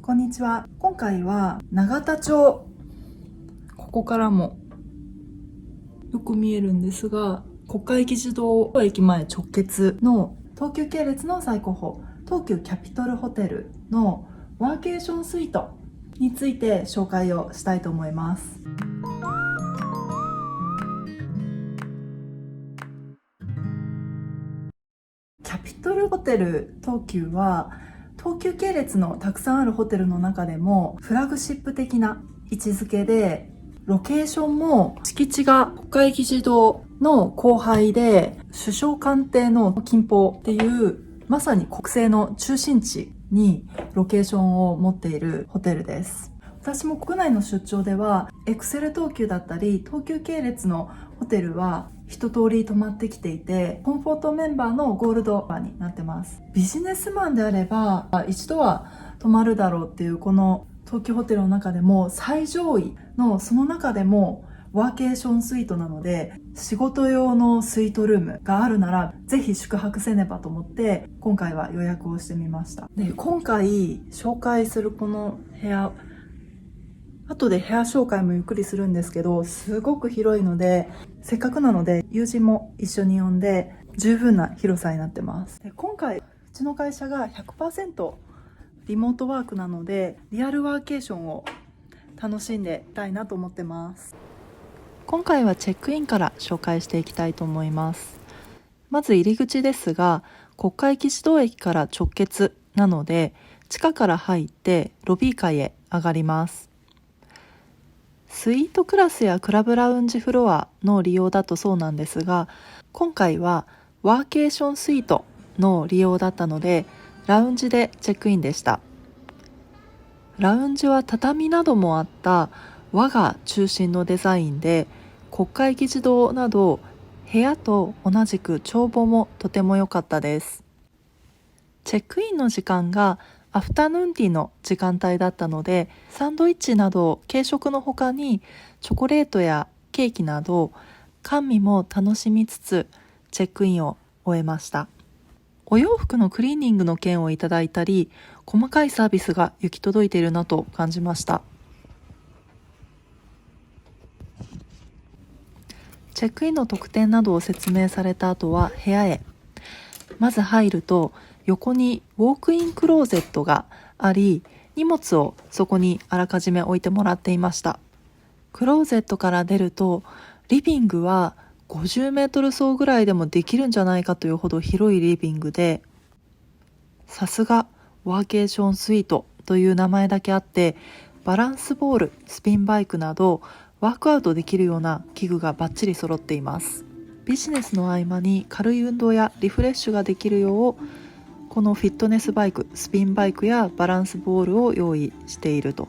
こんにちは。今回は永田町、ここからもよく見えるんですが、国会議事堂駅前直結の東急系列の最高峰、東急キャピトルホテルのワーケーションスイートについて紹介をしたいと思います。キャピトルホテル東急は東急系列のたくさんあるホテルの中でもフラグシップ的な位置づけで、ロケーションも敷地が国会議事堂の後輩で首相官邸の近郊っていうまさに国政の中心地にロケーションを持っているホテルです。私も国内の出張ではエクセル東急だったり東急系列のホテルは一通り泊まってきていて、コンフォートメンバーのゴールドバーになってます。ビジネスマンであれば一度は泊まるだろうっていうこの東急ホテルの中でも最上位の、その中でもワーケーションスイートなので、仕事用のスイートルームがあるならぜひ宿泊せねばと思って今回は予約をしてみました。で、今回紹介するこの部屋、後で部屋紹介もゆっくりするんですけど、すごく広いので、せっかくなので友人も一緒に呼んで十分な広さになってます。で、今回うちの会社が 100% リモートワークなので、リアルワーケーションを楽しんでいたいなと思ってます。今回はチェックインから紹介していきたいと思います。まず入り口ですが、国会議事堂駅から直結なので、地下から入ってロビー階へ上がります。スイートクラスやクラブラウンジフロアの利用だとそうなんですが、今回はワーケーションスイートの利用だったので、ラウンジでチェックインでした。ラウンジは畳などもあった和が中心のデザインで、国会議事堂など部屋と同じく眺望もとても良かったです。チェックインの時間がアフタヌーンティーの時間帯だったので、サンドイッチなど軽食の他にチョコレートやケーキなど甘味も楽しみつつチェックインを終えました。お洋服のクリーニングの件をいただいたり、細かいサービスが行き届いているなと感じました。チェックインの特典などを説明された後は部屋へ。まず入ると横にウォークインクローゼットがあり、荷物をそこにあらかじめ置いてもらっていました。クローゼットから出るとリビングは50メートル走ぐらいでもできるんじゃないかというほど広いリビングで、さすがワーケーションスイートという名前だけあって、バランスボール、スピンバイクなどワークアウトできるような器具がバッチリ揃っています。ビジネスの合間に軽い運動やリフレッシュができるよう、このフィットネスバイク、スピンバイクやバランスボールを用意していると。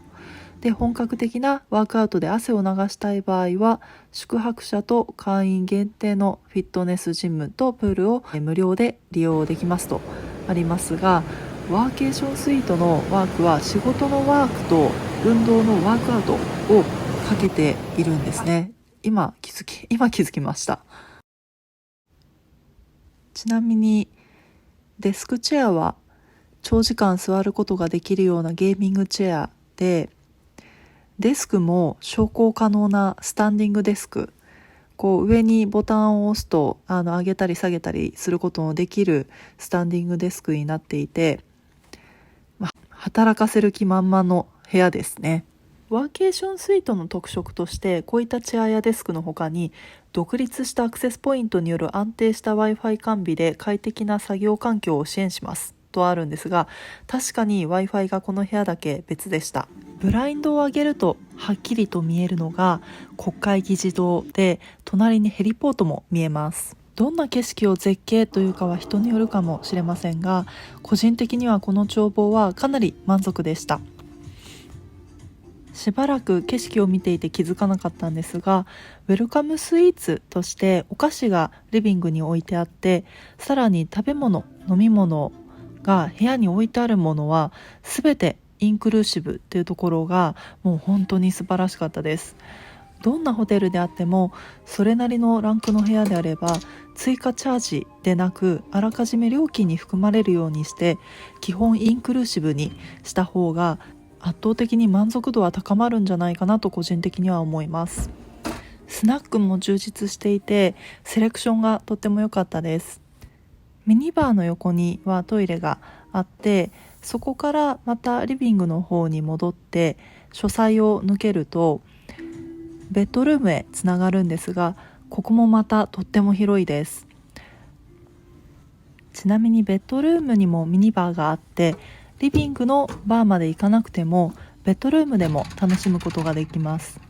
で、本格的なワークアウトで汗を流したい場合は、宿泊者と会員限定のフィットネスジムとプールを無料で利用できますとありますが、ワーケーションスイートのワークは仕事のワークと運動のワークアウトをかけているんですね。今気づきました。ちなみにデスクチェアは長時間座ることができるようなゲーミングチェアで、デスクも昇降可能なスタンディングデスク、上にボタンを押すと上げたり下げたりすることのできるスタンディングデスクになっていて、働かせる気満々の部屋ですね。ワーケーションスイートの特色として、こういったチェアやデスクの他に独立したアクセスポイントによる安定した Wi-Fi 完備で快適な作業環境を支援しますとあるんですが、確かに Wi-Fi がこの部屋だけ別でした。ブラインドを上げるとはっきりと見えるのが国会議事堂で、隣にヘリポートも見えます。どんな景色を絶景というかは人によるかもしれませんが、個人的にはこの眺望はかなり満足でした。しばらく景色を見ていて気づかなかったんですが、ウェルカムスイーツとしてお菓子がリビングに置いてあって、さらに食べ物、飲み物が部屋に置いてあるものは全てインクルーシブっていうところがもう本当に素晴らしかったです。どんなホテルであってもそれなりのランクの部屋であれば追加チャージでなく、あらかじめ料金に含まれるようにして基本インクルーシブにした方が圧倒的に満足度は高まるんじゃないかなと個人的には思います。スナックも充実していてセレクションがとっても良かったです。ミニバーの横にはトイレがあって、そこからまたリビングの方に戻って書斎を抜けるとベッドルームへつながるんですが、ここもまたとっても広いです。ちなみにベッドルームにもミニバーがあって、リビングのバーまで行かなくてもベッドルームでも楽しむことができます。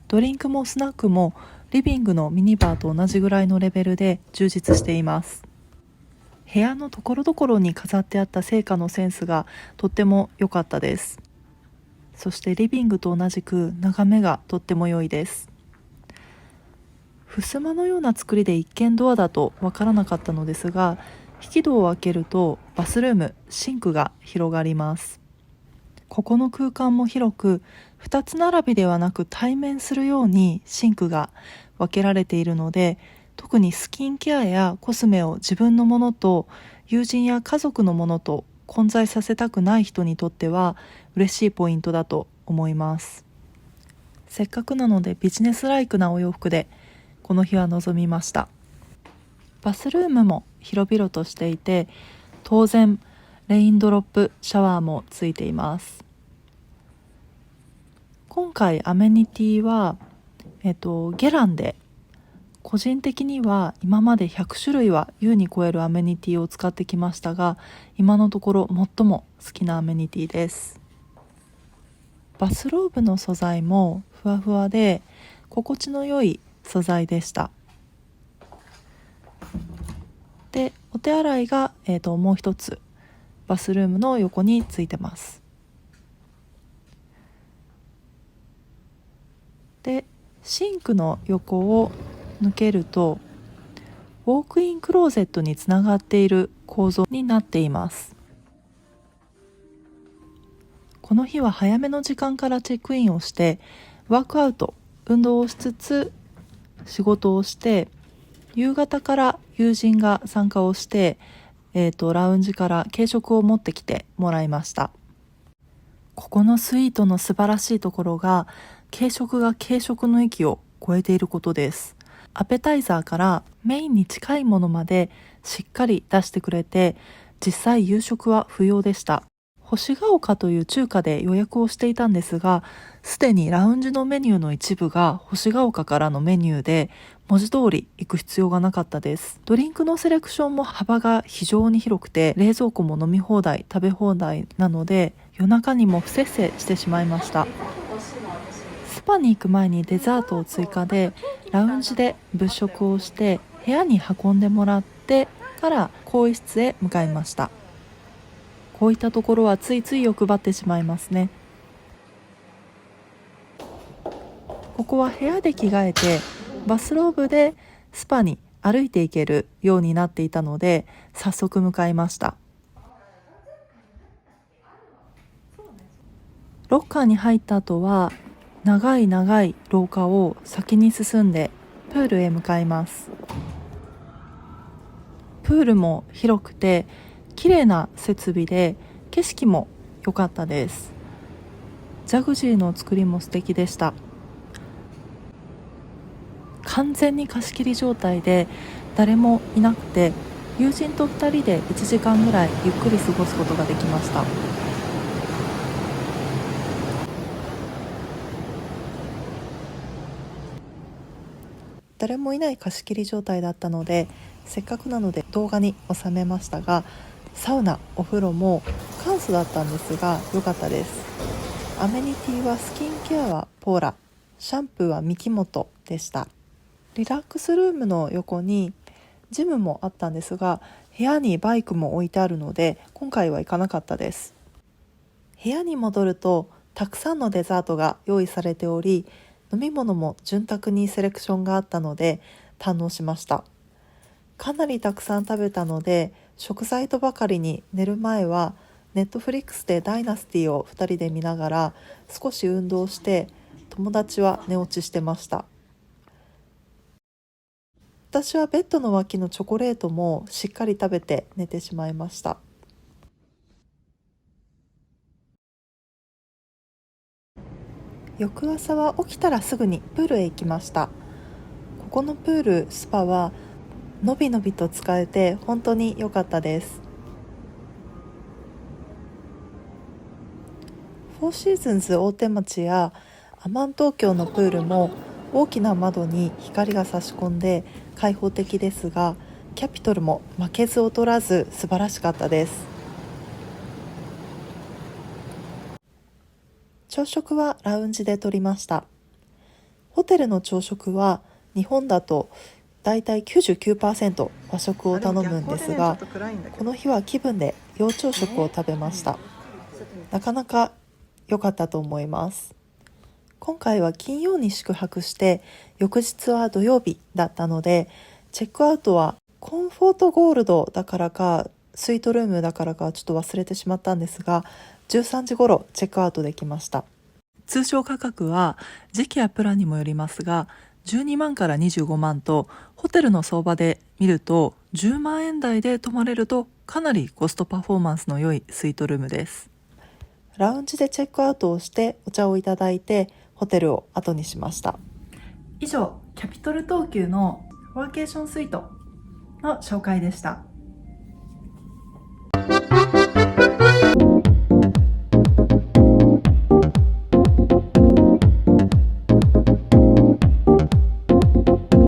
ドリンクもスナックもリビングのミニバーと同じぐらいのレベルで充実しています。部屋のところどころに飾ってあった生花のセンスがとっても良かったです。そしてリビングと同じく眺めがとっても良いです。襖のような作りで一見ドアだとわからなかったのですが、引き戸を開けるとバスルーム、シンクが広がります。ここの空間も広く、2つ並びではなく対面するようにシンクが分けられているので、特にスキンケアやコスメを自分のものと友人や家族のものと混在させたくない人にとっては嬉しいポイントだと思います。せっかくなのでビジネスライクなお洋服でこの日は臨みました。バスルームも広々としていて、当然レインドロップシャワーもついています。今回アメニティは、ゲランで、個人的には今まで100種類は優に超えるアメニティを使ってきましたが、今のところ最も好きなアメニティです。バスローブの素材もふわふわで心地の良い素材でした。で、お手洗いが、もう一つバスルームの横についてます。で、シンクの横を抜けるとウォークインクローゼットにつながっている構造になっています。この日は早めの時間からチェックインをしてワークアウト、運動をしつつ仕事をして、夕方から友人が参加をして、ラウンジから軽食を持ってきてもらいました。ここのスイートの素晴らしいところが、軽食が軽食の域を超えていることです。アペタイザーからメインに近いものまでしっかり出してくれて、実際夕食は不要でした。星ヶ丘という中華で予約をしていたんですが、すでにラウンジのメニューの一部が星ヶ丘からのメニューで、文字通り行く必要がなかったです。ドリンクのセレクションも幅が非常に広くて、冷蔵庫も飲み放題、食べ放題なので、夜中にも不摂生してしまいました。スパに行く前にデザートを追加で、ラウンジで物色をして部屋に運んでもらってから更衣室へ向かいました。こういったところはついつい欲張ってしまいますね。ここは部屋で着替えてバスローブでスパに歩いていけるようになっていたので、早速向かいました。ロッカーに入った後は長い長い廊下を先に進んでプールへ向かいます。プールも広くて綺麗な設備で景色も良かったです。ジャグジーの作りも素敵でした。完全に貸し切り状態で誰もいなくて、友人と2人で1時間ぐらいゆっくり過ごすことができました。誰もいない貸し切り状態だったので、せっかくなので動画に収めましたが、サウナ、お風呂も簡素だったんですが良かったです。アメニティはスキンケアはポーラ、シャンプーは三木本でした。リラックスルームの横にジムもあったんですが、部屋にバイクも置いてあるので今回は行かなかったです。部屋に戻るとたくさんのデザートが用意されており、飲み物も潤沢にセレクションがあったので堪能しました。かなりたくさん食べたので、食材とばかりに寝る前はネットフリックスでダイナスティを2人で見ながら少し運動して、友達は寝落ちしてました。私はベッドの脇のチョコレートもしっかり食べて寝てしまいました。翌朝は起きたらすぐにプールへ行きました。ここのプール、スパはのびのびと使えて本当に良かったです。フォーシーズンズ大手町やアマン東京のプールも大きな窓に光が差し込んで開放的ですが、キャピトルも負けず劣らず素晴らしかったです。朝食はラウンジで取りました。ホテルの朝食は日本だとだいたい 99% 和食を頼むんですが、この日は気分で洋朝食を食べました。なかなか良かったと思います。今回は金曜に宿泊して翌日は土曜日だったので、チェックアウトはコンフォートゴールドだからかスイートルームだからかちょっと忘れてしまったんですが、13時頃チェックアウトできました。通常価格は時期やプランにもよりますが、12万から25万と、ホテルの相場で見ると10万円台で泊まれるとかなりコストパフォーマンスの良いスイートルームです。ラウンジでチェックアウトをしてお茶をいただいてホテルを後にしました。以上、キャピトル東急のワーケーションスイートの紹介でした。